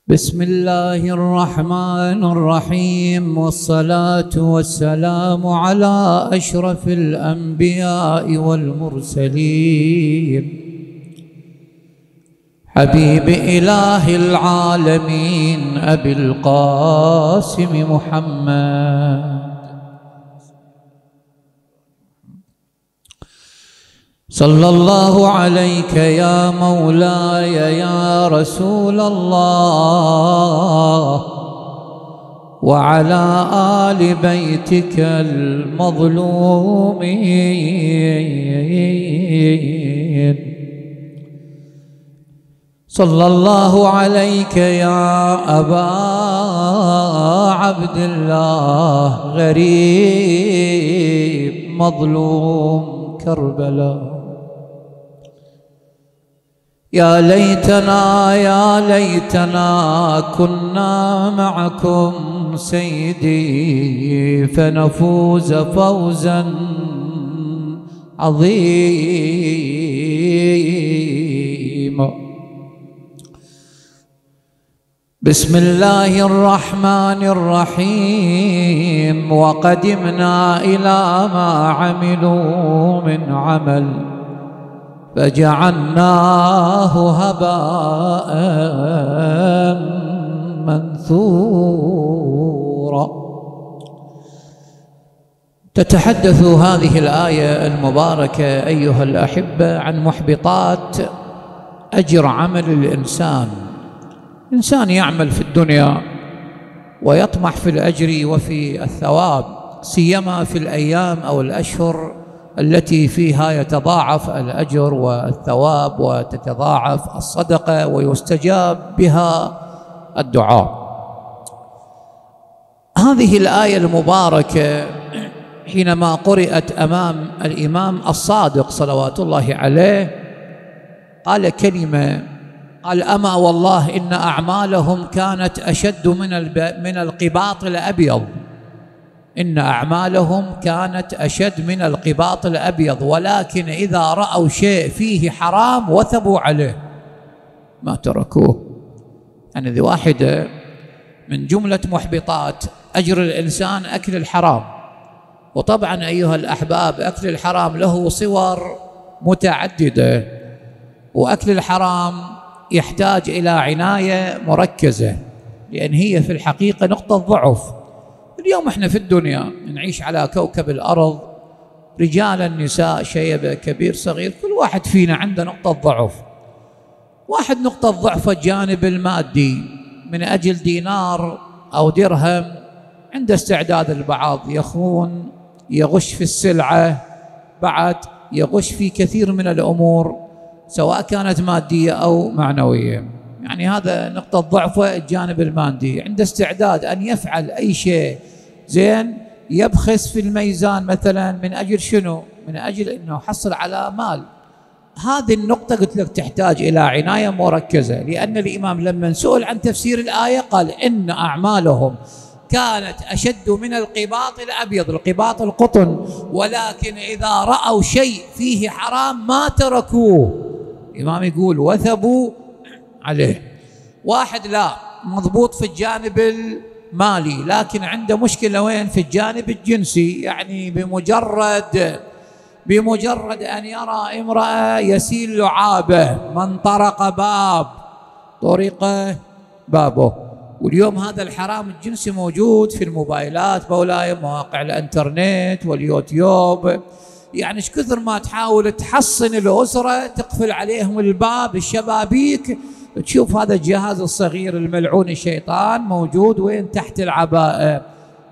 بسم الله الرحمن الرحيم، والصلاة والسلام على أشرف الأنبياء والمرسلين، حبيب إله العالمين أبي القاسم محمد صلى الله عليك يا مولاي يا رسول الله، وعلى آل بيتك المظلومين. صلى الله عليك يا أبا عبد الله، غريب مظلوم كربلاء. يا ليتنا كنا معكم سيدي، فنفوز فوزا عظيما. بسم الله الرحمن الرحيم. وقدمنا إلى ما عملوا من عمل فجعلناه هباء منثورا. تتحدث هذه الآية المباركة أيها الأحبة عن محبطات أجر عمل الإنسان. إنسان يعمل في الدنيا ويطمح في الأجر وفي الثواب، سيما في الأيام أو الأشهر التي فيها يتضاعف الأجر والثواب وتتضاعف الصدقة ويستجاب بها الدعاء. هذه الآية المباركة حينما قرأت أمام الإمام الصادق صلوات الله عليه قال كلمة، قال: أما والله إن أعمالهم كانت أشد من القباط الأبيض. إن أعمالهم كانت أشد من القباط الأبيض، ولكن إذا رأوا شيء فيه حرام وثبوا عليه ما تركوه. يعني ذي واحدة من جملة محبطات أجر الإنسان أكل الحرام. وطبعا أيها الأحباب أكل الحرام له صور متعددة، وأكل الحرام يحتاج إلى عناية مركزة، لأن هي في الحقيقة نقطة ضعف. اليوم احنا في الدنيا نعيش على كوكب الأرض، رجالا نساء شيبة كبير صغير، كل واحد فينا عنده نقطة ضعف. واحد نقطة ضعف الجانب المادي، من أجل دينار أو درهم عنده استعداد البعض يخون، يغش في السلعة، بعد يغش في كثير من الأمور سواء كانت مادية أو معنوية. يعني هذا نقطة ضعفه الجانب المادي، عنده استعداد أن يفعل أي شيء زين، يبخس في الميزان مثلا من أجل شنو؟ من أجل أنه يحصل على مال. هذه النقطة قلت لك تحتاج إلى عناية مركزة، لأن الإمام لما سئل عن تفسير الآية قال: إن أعمالهم كانت أشد من القباط الأبيض، القباط القطن، ولكن إذا رأوا شيء فيه حرام ما تركوه. الإمام يقول وثبوا عليه. واحد لا مضبوط في الجانب المالي، لكن عنده مشكلة وين؟ في الجانب الجنسي. يعني بمجرد أن يرى امرأة يسيل لعابه، من طرق باب طرق بابه. واليوم هذا الحرام الجنسي موجود في الموبايلات، مولاي مواقع الانترنت واليوتيوب. يعني ايش كثر ما تحاول تحصن الأسرة تقفل عليهم الباب، الشبابيك، تشوف هذا الجهاز الصغير الملعون الشيطان موجود وين؟ تحت العباءة،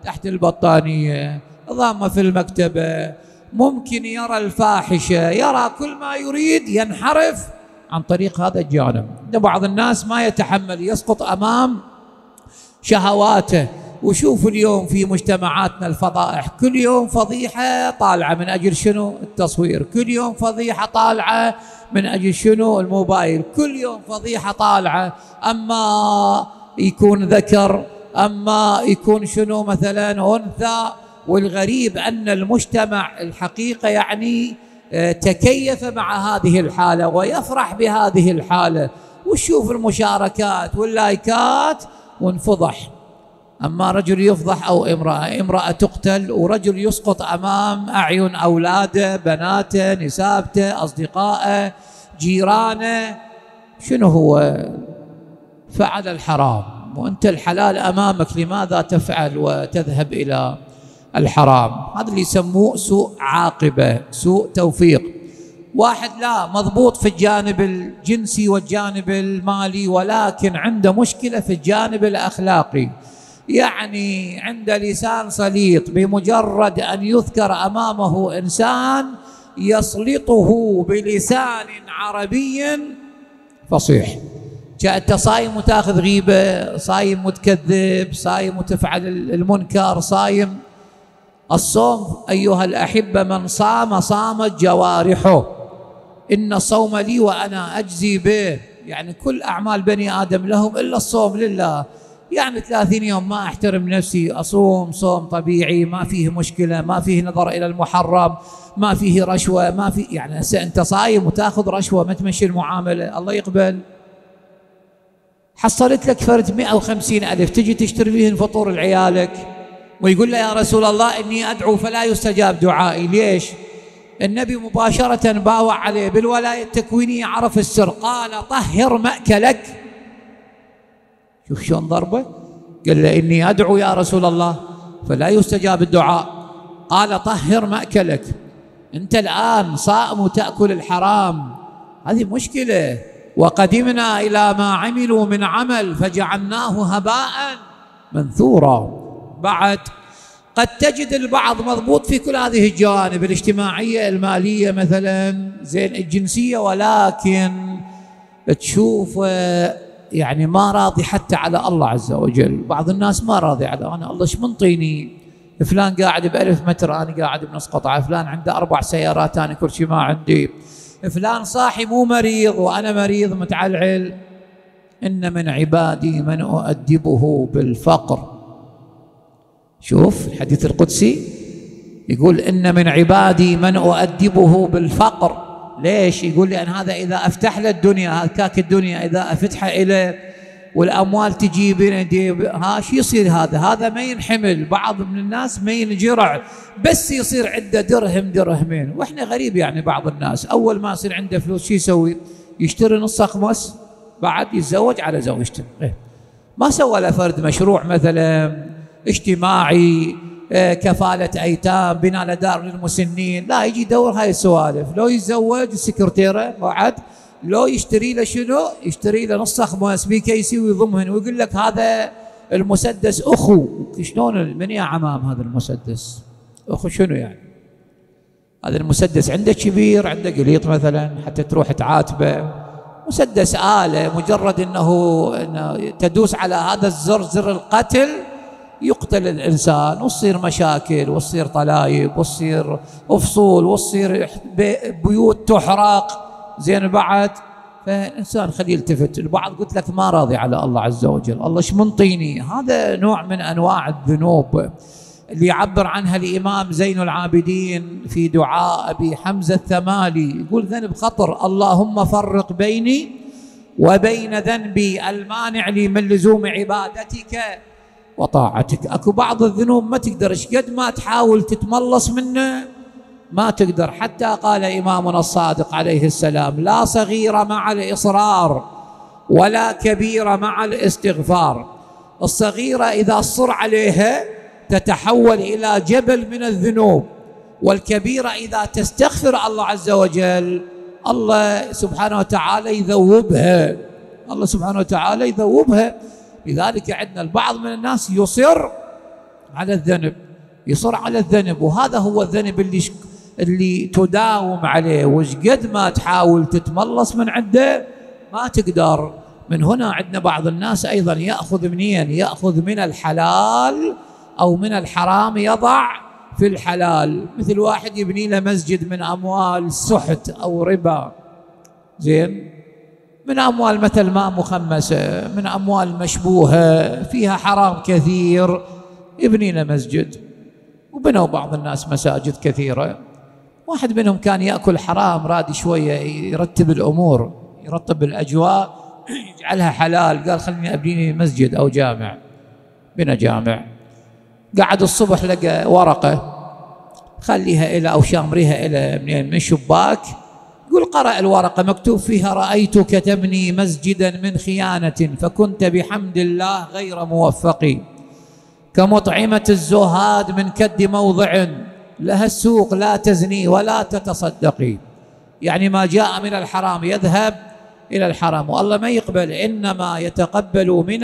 تحت البطانية، ضامة في المكتبة. ممكن يرى الفاحشة، يرى كل ما يريد، ينحرف عن طريق هذا الجانب. بعض الناس ما يتحمل، يسقط أمام شهواته. وشوف اليوم في مجتمعاتنا الفضائح، كل يوم فضيحة طالعة من أجل شنو؟ التصوير. كل يوم فضيحة طالعة من أجل شنو؟ الموبايل. كل يوم فضيحة طالعة، أما يكون ذكر، أما يكون شنو مثلا أنثى. والغريب أن المجتمع الحقيقة يعني تكيف مع هذه الحالة ويفرح بهذه الحالة. وتشوف المشاركات واللايكات ونفضح. أما رجل يفضح أو امرأة تقتل، ورجل يسقط أمام أعين أولاده، بناته، نسابته، أصدقائه، جيرانه. شنو هو؟ فعل الحرام، وأنت الحلال أمامك، لماذا تفعل وتذهب إلى الحرام؟ هذا اللي يسموه سوء عاقبة، سوء توفيق. واحد لا مضبوط في الجانب الجنسي والجانب المالي، ولكن عنده مشكلة في الجانب الأخلاقي، يعني عنده لسان سليط، بمجرد أن يذكر أمامه إنسان يسلطه بلسان عربي فصيح. أنت صايم وتاخذ غيبة، صايم وتكذب، صايم وتفعل المنكر، صايم. الصوم أيها الأحبة من صام صامت جوارحه، إن الصوم لي وأنا أجزي به، يعني كل أعمال بني آدم لهم إلا الصوم لله. يعني 30 يوم ما أحترم نفسي، أصوم صوم طبيعي، ما فيه مشكلة، ما فيه نظر إلى المحرم، ما فيه رشوة، ما فيه. يعني هسه أنت صايم وتاخذ رشوة، ما تمشي المعاملة، الله يقبل؟ حصلت لك فرد 150,000 تجي تشتري بهن فطور لعيالك، ويقول له يا رسول الله إني أدعو فلا يستجاب دعائي. ليش؟ النبي مباشرة باوع عليه بالولاية التكوينية، عرف السر، قال طهر مأكلك. شوف شلون ضربه، قال له إني أدعو يا رسول الله فلا يستجاب الدعاء، قال طهر مأكلك. أنت الآن صائم وتأكل الحرام، هذه مشكلة. وقدمنا إلى ما عملوا من عمل فجعلناه هباء منثورا. بعد قد تجد البعض مضبوط في كل هذه الجوانب، الاجتماعية، المالية مثلا، زين، الجنسية، ولكن تشوف يعني ما راضي حتى على الله عز وجل. بعض الناس ما راضي على أنا الله ايش منطيني؟ فلان قاعد ب1000 متر، أنا قاعد بنص قطعة، فلان عنده 4 سيارات، أنا كل شيء ما عندي، فلان صاحي مو مريض وأنا مريض متعلعل. إن من عبادي من أؤدبه بالفقر. شوف الحديث القدسي يقول إن من عبادي من أؤدبه بالفقر. ليش؟ يقول لأن هذا إذا أفتح له الدنيا، هكاك الدنيا إذا أفتحها إليه والأموال تجيب شو يصير؟ هذا ما ينحمل. بعض من الناس ما ينجرع، بس يصير عنده درهم درهمين. وإحنا غريب يعني بعض الناس أول ما يصير عنده فلوس شو يسوي؟ يشتري نص أخمس، بعد يتزوج على زوجته. ما سوى له فرد مشروع مثلا اجتماعي، كفالة أيتام، بناء لدار للمسنين، لا، يجي يدور هاي السوالف. لو يتزوج السكرتيرة بعد، لو يشتري له شنو؟ يشتري له نص أخماس BKC ويضمهن، ويقول لك هذا المسدس أخو. شلون من يا عمام هذا المسدس؟ أخو شنو يعني؟ هذا المسدس عنده كبير، عنده قليط مثلا حتى تروح تعاتبه. مسدس آلة، مجرد إنه تدوس على هذا الزر، زر القتل، يقتل الإنسان، وتصير مشاكل، وتصير طلايب، وتصير فصول، وتصير بيوت تحرق. زين بعد، فالإنسان خليه يلتفت. البعض قلت لك ما راضي على الله عز وجل، الله ايش منطيني؟ هذا نوع من أنواع الذنوب اللي يعبر عنها الإمام زين العابدين في دعاء أبي حمزة الثمالي، يقول ذنب خطر، اللهم فرق بيني وبين ذنبي المانع لي من لزوم عبادتك وطاعتك. اكو بعض الذنوب ما تقدر، ايش قد ما تحاول تتملص منه ما تقدر. حتى قال إمامنا الصادق عليه السلام: لا صغير مع الإصرار ولا كبير مع الاستغفار. الصغيرة إذا صر عليها تتحول إلى جبل من الذنوب، والكبيرة إذا تستغفر الله عز وجل الله سبحانه وتعالى يذوبها، الله سبحانه وتعالى يذوبها. لذلك عندنا البعض من الناس يصر على الذنب، يصر على الذنب، وهذا هو الذنب اللي تداوم عليه، وش قد ما تحاول تتملص من عنده ما تقدر. من هنا عندنا بعض الناس أيضا يأخذ منين؟ يأخذ من الحلال أو من الحرام يضع في الحلال. مثل واحد يبني له مسجد من أموال سحت أو ربا، زين، من أموال مثل ما مخمسة، من أموال مشبوهة فيها حرام كثير، يبني له مسجد. وبنوا بعض الناس مساجد كثيرة. واحد منهم كان يأكل حرام، راد شوية يرتب الأمور، يرتب الأجواء، اجعلها حلال. قال خليني أبني مسجد أو جامع. بنى جامع. قعد الصبح لقى ورقة خليها إلى أو شامريها إلى من شباك. يقول قرأ الورقة مكتوب فيها: رأيتك تبني مسجدا من خيانة فكنت بحمد الله غير موفق، كمطعمة الزهاد من كد موضع، لها السوق لا تزني ولا تتصدقي. يعني ما جاء من الحرام يذهب إلى الحرام، والله ما يقبل، إنما يتقبل من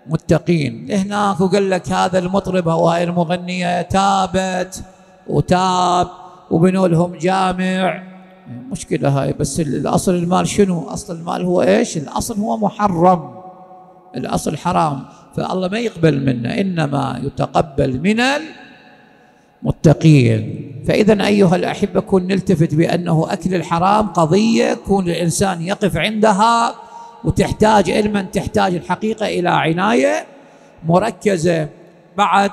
المتقين. هناك وقال لك هذا المطرب أو هاي المغنية تابت وتاب وبنوا لهم جامع. مشكلة هاي، بس الأصل المال شنو؟ أصل المال هو إيش؟ الأصل هو محرم، الأصل حرام، فالله ما يقبل منا، إنما يتقبل من المتقين. فإذا أيها الأحبة كن نلتفت بأنه أكل الحرام قضية كون الإنسان يقف عندها، وتحتاج علما، تحتاج الحقيقة إلى عناية مركزة. بعد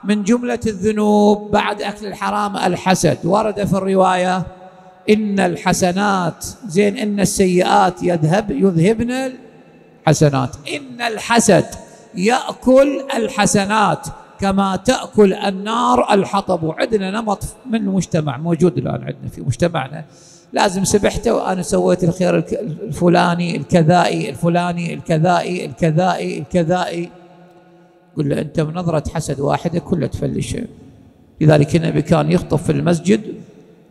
من جملة الذنوب بعد أكل الحرام الحسد. ورد في الرواية: إن الحسنات زين إن السيئات يذهبن الحسنات. إن الحسد يأكل الحسنات كما تأكل النار الحطب. وعندنا نمط من المجتمع موجود الآن عندنا في مجتمعنا، لازم سبحته وأنا سويت الخير الفلاني الكذائي الفلاني الكذائي الكذائي الكذائي. قل له أنت بنظرة حسد واحدة كلها تفلش. لذلك النبي كان يخطب في المسجد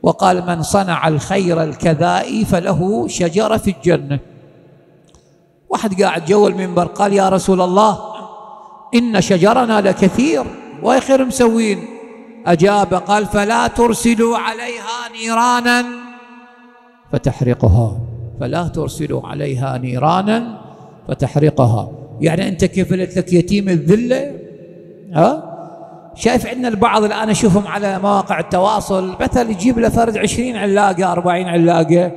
وقال: من صنع الخير الكذائي فله شجرة في الجنة. واحد قاعد جوا المنبر قال: يا رسول الله إن شجرنا لكثير ويا خير مسوين. أجاب قال: فلا ترسلوا عليها نيرانا فتحرقها. فلا ترسلوا عليها نيرانا فتحرقها. يعني أنت كيف قلت لك يتيم الذلة؟ شايف عندنا البعض الآن أشوفهم على مواقع التواصل مثلا يجيب له فرد 20 علاقة 40 علاقة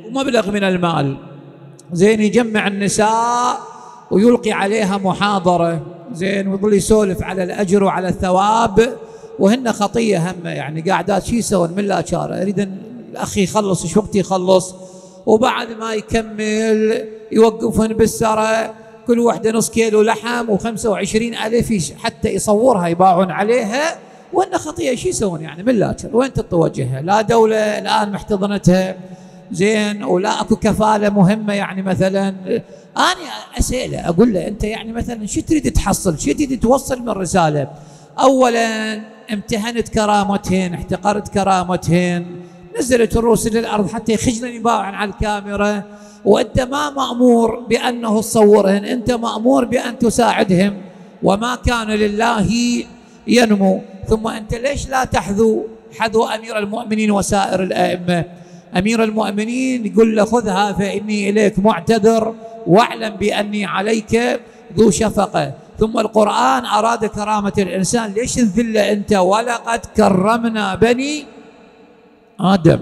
ومبلغ من المال، زين يجمع النساء ويلقي عليها محاضرة، زين ويظل يسولف على الأجر وعلى الثواب، وهن خطية هم يعني قاعدات شي يسوون من لا شارة. يريد الأخ يخلص ايش وقت يخلص، وبعد ما يكمل يوقفون بالسرة كل واحدة نص كيلو لحم و25,000 حتى يصورها يباعون عليها، وإن خطية شي يسوون يعني من لا شر. وين تتوجهها؟ لا دولة الآن محتضنتها زين، ولا اكو كفالة مهمة. يعني مثلا أنا أسأله أقول له أنت يعني مثلا شو تريد تحصل؟ شو تريد توصل من رسالة؟ أولا امتهنت كرامتهن، احتقرت كرامتهن، نزلت الروس للأرض حتى يخجلن يباعن على الكاميرا، وأنت ما مأمور بأنه تصورهن، أنت مأمور بأن تساعدهم، وما كان لله ينمو. ثم أنت ليش لا تحذو حذو أمير المؤمنين وسائر الأئمة؟ أمير المؤمنين يقول له خذها فإني إليك معتذر واعلم بأني عليك ذو شفقة. ثم القرآن أراد كرامة الإنسان، ليش الذلة أنت؟ ولقد كرمنا بني آدم.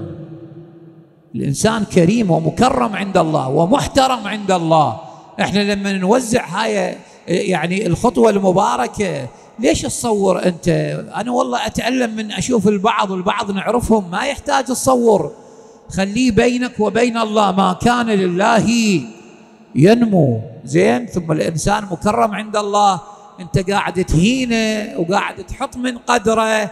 الإنسان كريم ومكرم عند الله ومحترم عند الله. إحنا لما نوزع هاي يعني الخطوة المباركة ليش تصور أنت؟ أنا والله أتألم من أشوف البعض نعرفهم ما يحتاج تصور، خليه بينك وبين الله، ما كان لله ينمو زين. ثم الإنسان مكرم عند الله، أنت قاعد تهينه وقاعد تحط من قدره.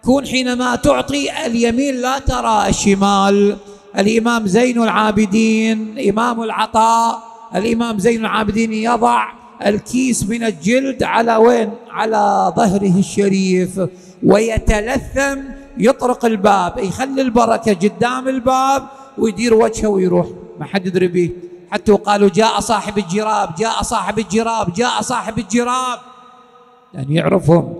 كون حينما تعطي اليمين لا ترى الشمال. الإمام زين العابدين إمام العطاء، الإمام زين العابدين يضع الكيس من الجلد على وين؟ على ظهره الشريف، ويتلثم يطرق الباب، يخلي البركة قدام الباب ويدير وجهه ويروح، ما حد يدري به. حتى قالوا جاء صاحب الجراب، جاء صاحب الجراب، جاء صاحب الجراب، يعني يعرفهم.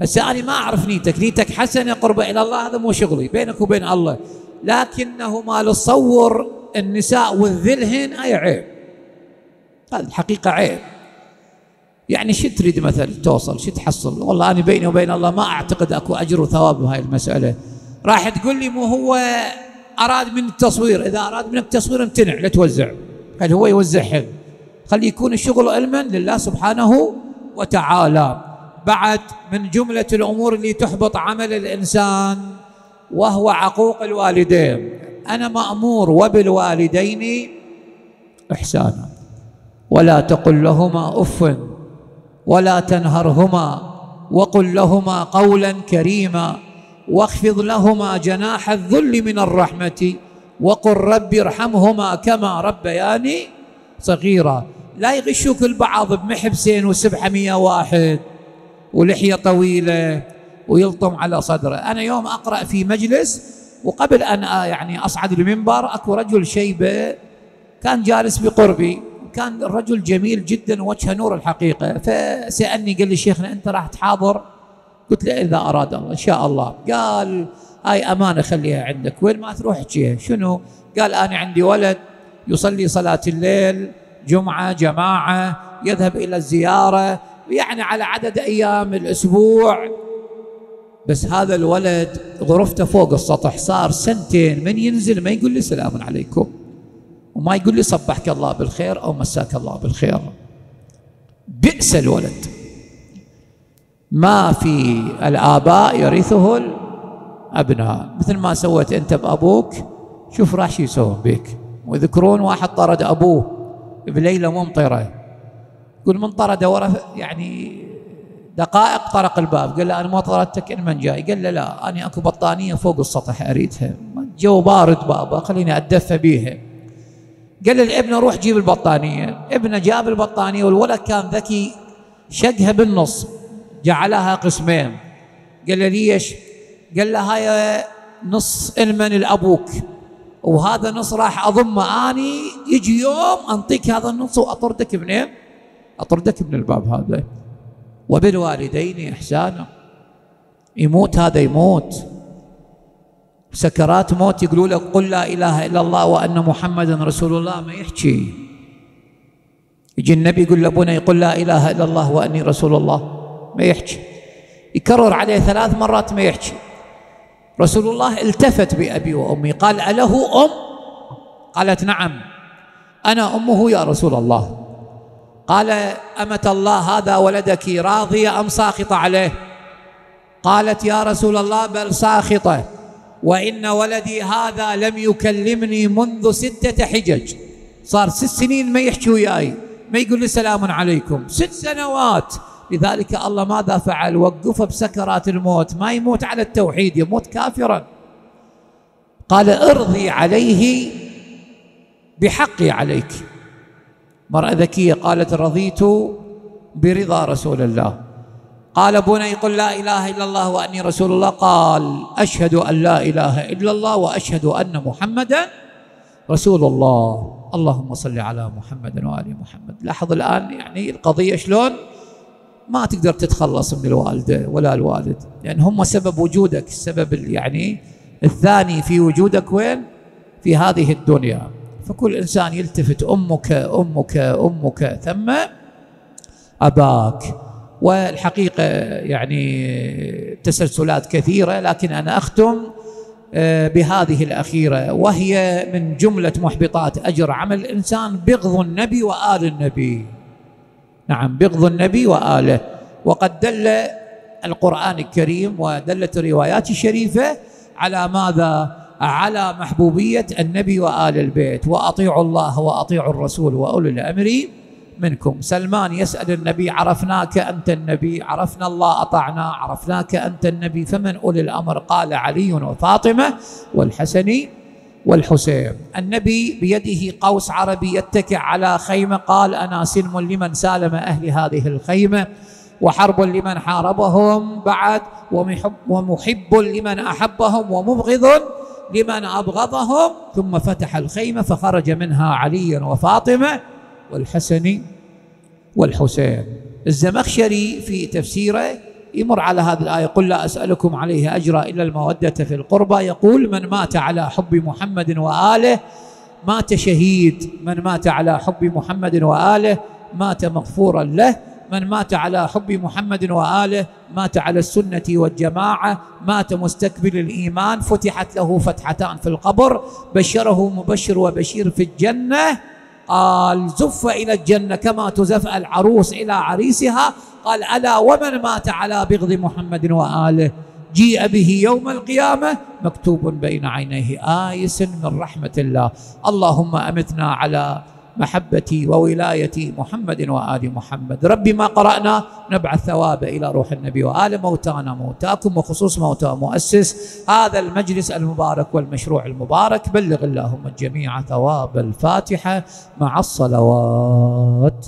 هسه أنا ما أعرف نيتك حسنة قربة إلى الله، هذا مو شغلي، بينك وبين الله. لكنه ما تصور النساء والذلهن أي عيب، هذه الحقيقة عيب. يعني شو تريد مثلا توصل؟ شو تحصل؟ والله أنا بيني وبين الله ما أعتقد أكو أجر وثواب بهاي المسألة. راح تقول لي مو هو أراد من التصوير، إذا أراد منك التصوير امتنع لا توزع، خلي هو يوزعهن، خلي يكون الشغل علما لله سبحانه وتعالى. بعد من جملة الأمور اللي تحبط عمل الإنسان وهو عقوق الوالدين. أنا مأمور وبالوالدين إحسانا ولا تقل لهما أف ولا تنهرهما وقل لهما قولا كريما واخفض لهما جناح الذل من الرحمة وقل رب ارحمهما كما ربياني صغيرا. لا يغشوك البعض بمحبسين و700 واحد ولحية طويلة ويلطم على صدره. أنا يوم أقرأ في مجلس وقبل أن يعني أصعد المنبر أكو رجل شيبة كان جالس بقربي، كان الرجل جميل جدا وجهه نور الحقيقة، فسألني قال لي شيخنا أنت راح تحاضر؟ قلت له إذا أراد الله إن شاء الله. قال هاي أمانة خليها عندك، وين ما تروح احكيها. شنو؟ قال أنا عندي ولد يصلي صلاة الليل جمعة جماعة، يذهب إلى الزيارة يعني على عدد أيام الأسبوع، بس هذا الولد غرفته فوق السطح، صار 2 من ينزل ما يقول لي سلام عليكم وما يقول لي صبحك الله بالخير أو مساك الله بالخير. بئس الولد. ما في الآباء يرثه الأبناء، مثل ما سويت أنت بأبوك شوف راح شو يسوون بك. ويذكرون واحد طرد أبوه بليلة ممطرة، يقول من طرد ورا يعني دقائق طرق الباب، قال له أنا ما طردتك إن من جاي، قال له لا أنا أكو بطانية فوق السطح أريدها، الجو بارد بابا خليني أتدفى بيها. قال للابن روح جيب البطانية، ابنه جاب البطانية والولد كان ذكي شقها بالنص جعلها قسمين. قال له ليش؟ قال له هاي نص المن لأبوك وهذا نص راح أضمه أني، يجي يوم أنطيك هذا النص وأطردك منين؟ أطردك من الباب هذا. وبالوالدين إحسانا. يموت هذا يموت سكرات موت، يقولوا لك قل لا إله إلا الله وأن محمدا رسول الله، ما يحكي. يجي النبي يقول لابونا يقول لا إله إلا الله وأني رسول الله، ما يحكي. يكرر عليه 3 مرات ما يحكي. رسول الله التفت بأبي وأمي قال أله أم؟ قالت نعم أنا أمه يا رسول الله. قال أمة الله هذا ولدك راضية أم ساخطة عليه؟ قالت يا رسول الله بل ساخطة، وإن ولدي هذا لم يكلمني منذ 6 حجج، صار 6 سنين ما يحكي وياي، ما يقول لي سلام عليكم، 6 سنوات. لذلك الله ماذا فعل؟ وقفه بسكرات الموت، ما يموت على التوحيد، يموت كافرا. قال ارضي عليه بحقي عليك. مرأة ذكية قالت رضيت برضا رسول الله. قال ابونا يقول لا إله إلا الله وأني رسول الله، قال أشهد أن لا إله إلا الله وأشهد أن محمدا رسول الله. اللهم صل على محمد وآل محمد. لاحظ الآن يعني القضية شلون ما تقدر تتخلص من الوالدة ولا الوالد، لأن يعني هم سبب وجودك، السبب يعني الثاني في وجودك وين؟ في هذه الدنيا. فكل إنسان يلتفت أمك أمك أمك ثم أباك. والحقيقة يعني تسلسلات كثيرة، لكن أنا أختم بهذه الأخيرة، وهي من جملة محبطات أجر عمل الإنسان بغض النبي وآل النبي. نعم بغض النبي وآله. وقد دل القرآن الكريم ودلت الروايات الشريفة على ماذا؟ على محبوبية النبي وآل البيت. وأطيعوا الله وأطيعوا الرسول وأولي الأمر منكم. سلمان يسأل النبي عرفناك أنت النبي، عرفنا الله أطعنا، عرفناك أنت النبي، فمن أولي الأمر؟ قال علي وفاطمة والحسن والحسين. النبي بيده قوس عربي يتكئ على خيمة، قال أنا سلم لمن سالم أهل هذه الخيمة، وحرب لمن حاربهم بعد، ومحب لمن أحبهم، ومبغض لمن أبغضهم. ثم فتح الخيمة فخرج منها علي وفاطمة والحسن والحسين. الزمخشري في تفسيره يمر على هذه الآية قل لا أسألكم عليه أجرا إلا المودة في القربى، يقول من مات على حب محمد وآله مات شهيد، من مات على حب محمد وآله مات مغفورا له، من مات على حب محمد وآله مات على السنة والجماعة، مات مستكبل الإيمان، فتحت له فتحتان في القبر، بشره مبشر وبشير في الجنة، قال زف إلى الجنة كما تزف العروس إلى عريسها، قال ألا ومن مات على بغض محمد وآله جيء به يوم القيامة مكتوب بين عينيه آيس من رحمة الله. اللهم أمتنا على محبة وولاية محمد وآل محمد. ربي ما قرأنا نبعث ثواب إلى روح النبي وآل موتانا موتاكم، وخصوص موتى مؤسس هذا المجلس المبارك والمشروع المبارك. بلغ اللهم الجميع ثواب الفاتحة مع الصلوات.